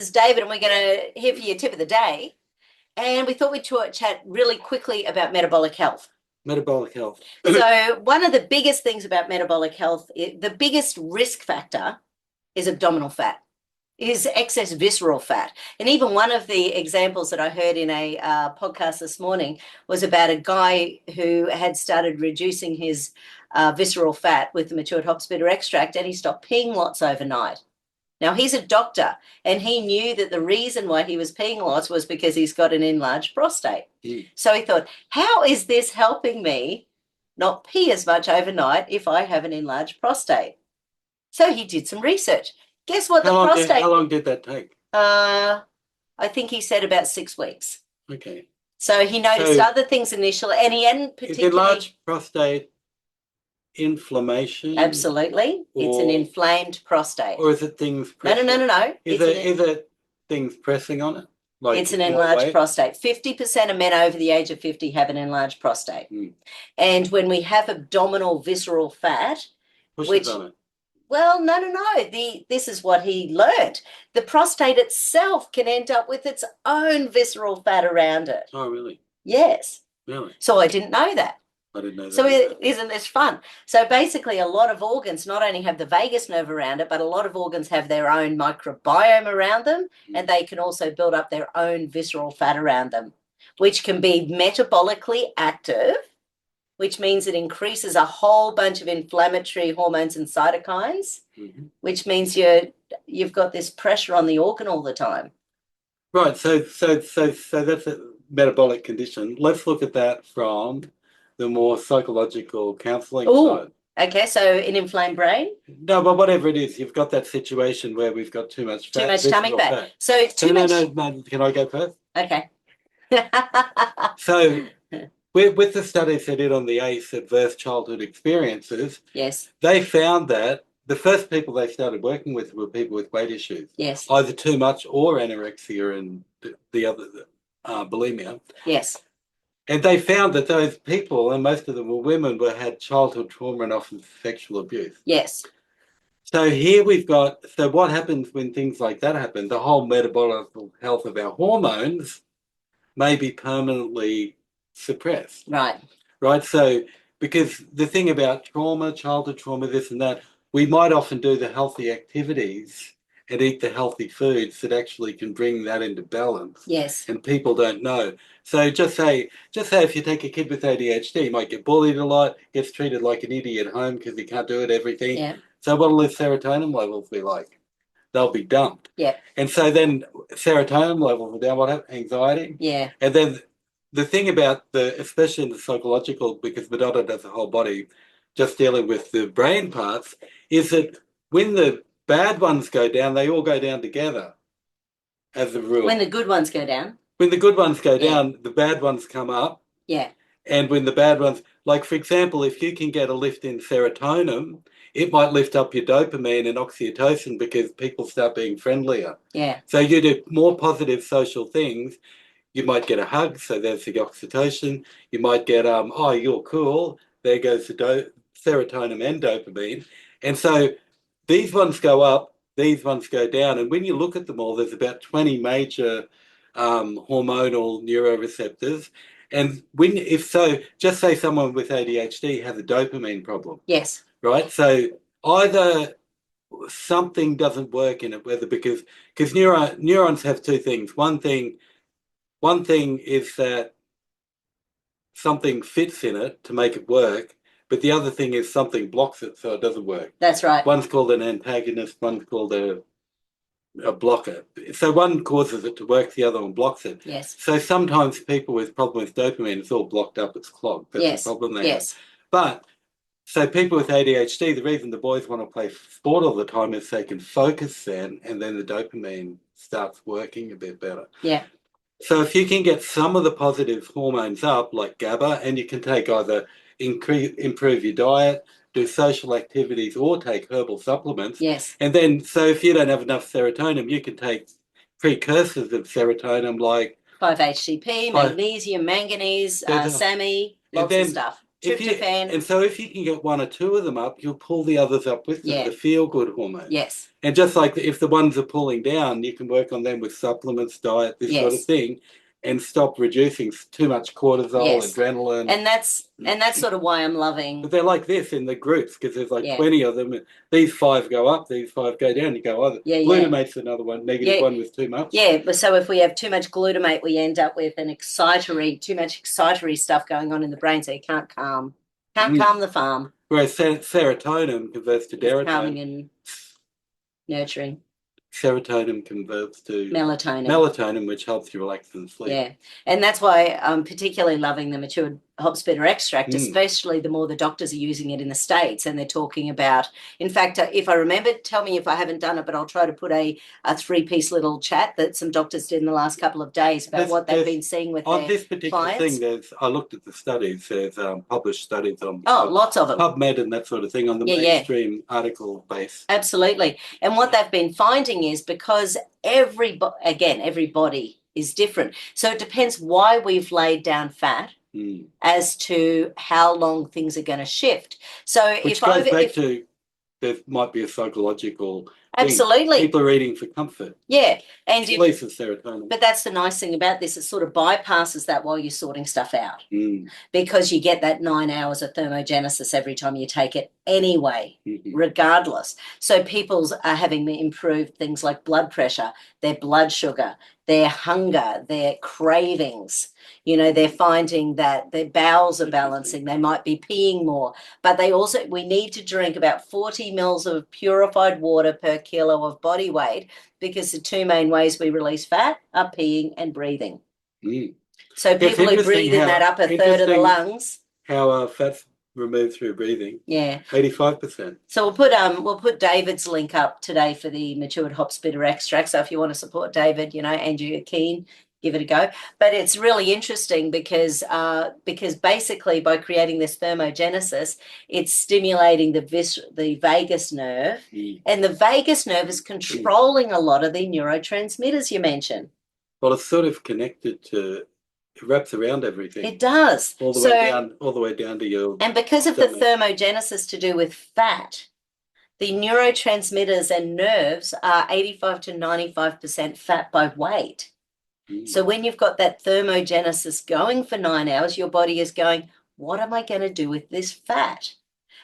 This is David, and we're going to hear for your tip of the day. And we thought we'd chat really quickly about metabolic health. Metabolic health. So one of the biggest things about metabolic health, the biggest risk factor is abdominal fat, is excess visceral fat. And even one of the examples that I heard in a podcast this morning was about a guy who had started reducing his visceral fat with the matured hops bitter extract, and he stopped peeing lots overnight. Now, he's a doctor, and he knew that the reason why he was peeing lots was because he's got an enlarged prostate. So he thought, how is this helping me not pee as much overnight if I have an enlarged prostate? So he did some research. Guess what? How long did that take? I think he said about 6 weeks. Okay. So he noticed other things initially, and he hadn't particularly... Is enlarged prostate inflammation? Absolutely. It's an inflamed prostate. Or is it things pressing? No. Is it things pressing on it? Like it's an enlarged prostate. 50% of men over the age of 50 have an enlarged prostate. And when we have abdominal visceral fat, which on it. Well, no. This is what he learned. The prostate itself can end up with its own visceral fat around it. Oh, really? Yes. Really? So I didn't know that. I didn't know that. So isn't this fun? So basically a lot of organs not only have the vagus nerve around it, but a lot of organs have their own microbiome around them, and they can also build up their own visceral fat around them, which can be metabolically active, which means it increases a whole bunch of inflammatory hormones and cytokines, which means you've got this pressure on the organ all the time. Right. So that's a metabolic condition. Let's look at that from the more psychological counselling side. Okay, so an inflamed brain? No, but whatever it is, you've got that situation where we've got too much fat. Too much tummy fat. So No, can I go first? Okay. So with the studies they did on the ACE adverse childhood experiences, yes, they found that the first people they started working with were people with weight issues. Yes. Either too much or anorexia and the other bulimia. Yes. And they found that those people, and most of them were women, had childhood trauma and often sexual abuse. Yes. So here we've got, so what happens when things like that happen? The whole metabolic health of our hormones may be permanently suppressed. Right. Right. So because the thing about trauma, childhood trauma, this and that, we might often do the healthy activities and eat the healthy foods that actually can bring that into balance. Yes. And people don't know. So just say if you take a kid with ADHD, he might get bullied a lot, gets treated like an idiot at home because he can't do it, everything. Yeah. So what'll his serotonin levels be like? They'll be dumped. Yeah. And so then serotonin levels are down. What happens? Anxiety. Yeah. And then the thing about especially in the psychological, because Madonna does the whole body, just dealing with the brain parts, is that when the bad ones go down, they all go down together as a rule. When the good ones go down. When the good ones go down, the bad ones come up. Yeah. And when the bad ones, like for example, if you can get a lift in serotonin, it might lift up your dopamine and oxytocin because people start being friendlier. Yeah. So you do more positive social things. You might get a hug, so there's the oxytocin. You might get, oh, you're cool. There goes the serotonin and dopamine. And so these ones go up, these ones go down. And when you look at them all, there's about 20 major hormonal neuroreceptors. And just say someone with ADHD has a dopamine problem. Yes. Right? So either something doesn't work in it, because neurons have two things. One thing is that something fits in it to make it work, but the other thing is something blocks it so it doesn't work. That's right. One's called an antagonist, one's called a blocker. So one causes it to work, the other one blocks it. Yes. So sometimes people with problems with dopamine, it's all blocked up, it's clogged. That's the problem they have. But so people with ADHD, the reason the boys want to play sport all the time is they can focus then, and then the dopamine starts working a bit better. Yeah. So if you can get some of the positive hormones up, like GABA, and you can take either improve your diet, do social activities, or take herbal supplements. Yes. And then, so if you don't have enough serotonin, you can take precursors of serotonin like 5-HTP, magnesium, manganese, SAMe, lots of stuff. tryptophan. And so if you can get one or two of them up, you'll pull the others up with them, the feel-good hormone. Yes. And just like if the ones are pulling down, you can work on them with supplements, diet, this sort of thing, and stop reducing too much cortisol, adrenaline. And that's sort of why I'm loving. But they're like this in the groups, because there's like 20 of them. And these 5 go up, these 5 go down. You go, oh, glutamate's another one, negative one with too much. Yeah, but so if we have too much glutamate, we end up with too much excitatory stuff going on in the brain, so you can't calm the farm. Whereas serotonin converts to serotonin. Calming and nurturing. Serotonin converts to melatonin, which helps you relax and sleep. Yeah, and that's why I'm particularly loving the matured hops bitter extract, especially the more the doctors are using it in the States, and they're talking about, in fact, if I remember, tell me if I haven't done it, but I'll try to put a 3-piece little chat that some doctors did in the last couple of days about what they've been seeing with on their this particular clients. thing. I looked at the studies. There's published studies on lots of them, PubMed and that sort of thing on the mainstream article base. Absolutely, and what they've been finding is because every body is different, so it depends why we've laid down fat. As to how long things are going to shift. So which goes back to there might be a psychological absolutely thing. People are eating for comfort. Yeah, and releases serotonin. But that's the nice thing about this; it sort of bypasses that while you're sorting stuff out, because you get that 9 hours of thermogenesis every time you take it anyway, regardless. So people are having improved things like blood pressure, their blood sugar, their hunger, their cravings. You know, they're finding that their bowels are balancing. They might be peeing more, but we need to drink about 40 mils of purified water per kilo of body weight, because the 2 main ways we release fat are peeing and breathing. So people who breathe in that upper third of the lungs. How fat's removed through breathing. 85%. So we'll put David's link up today for the matured hops bitter extract. So if you want to support David, and you're keen, give it a go. But it's really interesting because basically by creating this thermogenesis, it's stimulating the vagus nerve, and the vagus nerve is controlling a lot of the neurotransmitters you mentioned. Well, it's sort of connected to. It wraps around everything. It does. All the way down to your. And because of the thermogenesis to do with fat, the neurotransmitters and nerves are 85 to 95% fat by weight. So when you've got that thermogenesis going for 9 hours, your body is going, what am I going to do with this fat?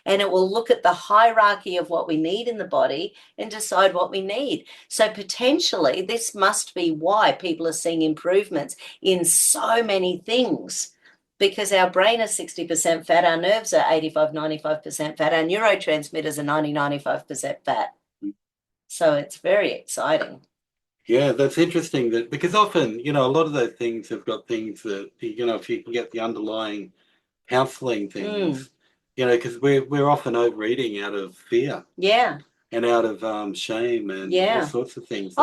And it will look at the hierarchy of what we need in the body and decide what we need. So potentially this must be why people are seeing improvements in so many things, because our brain is 60% fat, our nerves are 85, 95% fat, our neurotransmitters are 90, 95% fat. So it's very exciting. Yeah, that's interesting because often, a lot of those things have got things that, if you can get the underlying counseling things, because we're often overeating out of fear. Yeah. And out of shame and all sorts of things.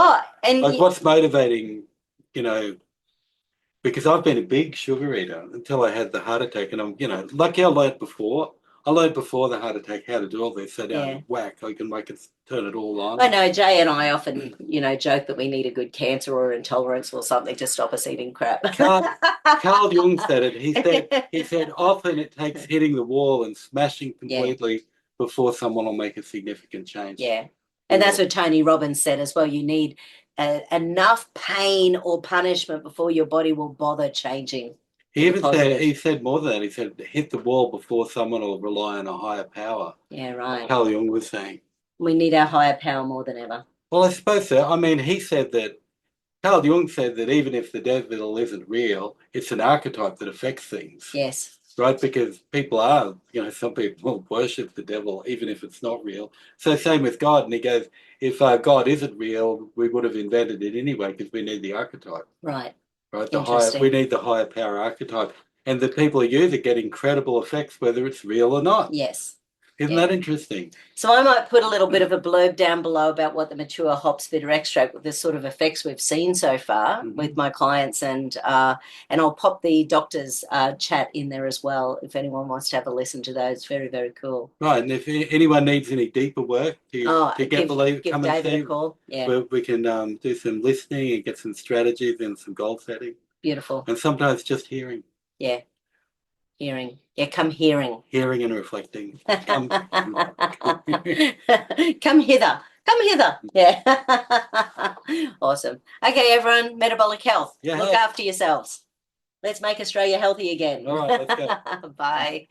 And like what's motivating, because I've been a big sugar eater until I had the heart attack, and I'm, lucky I learned before the heart attack how to do all this, so down whack, I can turn it all on. I know Jay and I often, joke that we need a good cancer or intolerance or something to stop us eating crap. Carl Jung said it. He said often it takes hitting the wall and smashing completely before someone will make a significant change. Yeah, and that's what Tony Robbins said as well. You need enough pain or punishment before your body will bother changing. He said more than that. He said, hit the wall before someone will rely on a higher power. Yeah, right. Carl Jung was saying. We need our higher power more than ever. Well, I suppose so. I mean, Carl Jung said that even if the devil isn't real, it's an archetype that affects things. Yes. Right? Because people are, some people worship the devil even if it's not real. So same with God. And he goes, if God isn't real, we would have invented it anyway because we need the archetype. Right. Right, we need the higher power archetype, and the people who use it get incredible effects, whether it's real or not. Yes. Isn't that interesting? So I might put a little bit of a blurb down below about what the mature hops bitter extract, the sort of effects we've seen so far with my clients, and I'll pop the doctor's chat in there as well if anyone wants to have a listen to those. Very, very cool. Right, and if anyone needs any deeper work to give David a call. Yeah, we can do some listening and get some strategies and some goal setting. Beautiful. And sometimes just hearing. Yeah. Hearing. Yeah, come hearing. Hearing and reflecting. Come, Come hither. Come hither. Yeah. Awesome. Okay, everyone, metabolic health. Yeah. Look after yourselves. Let's make Australia healthy again. All right, let's go. Bye.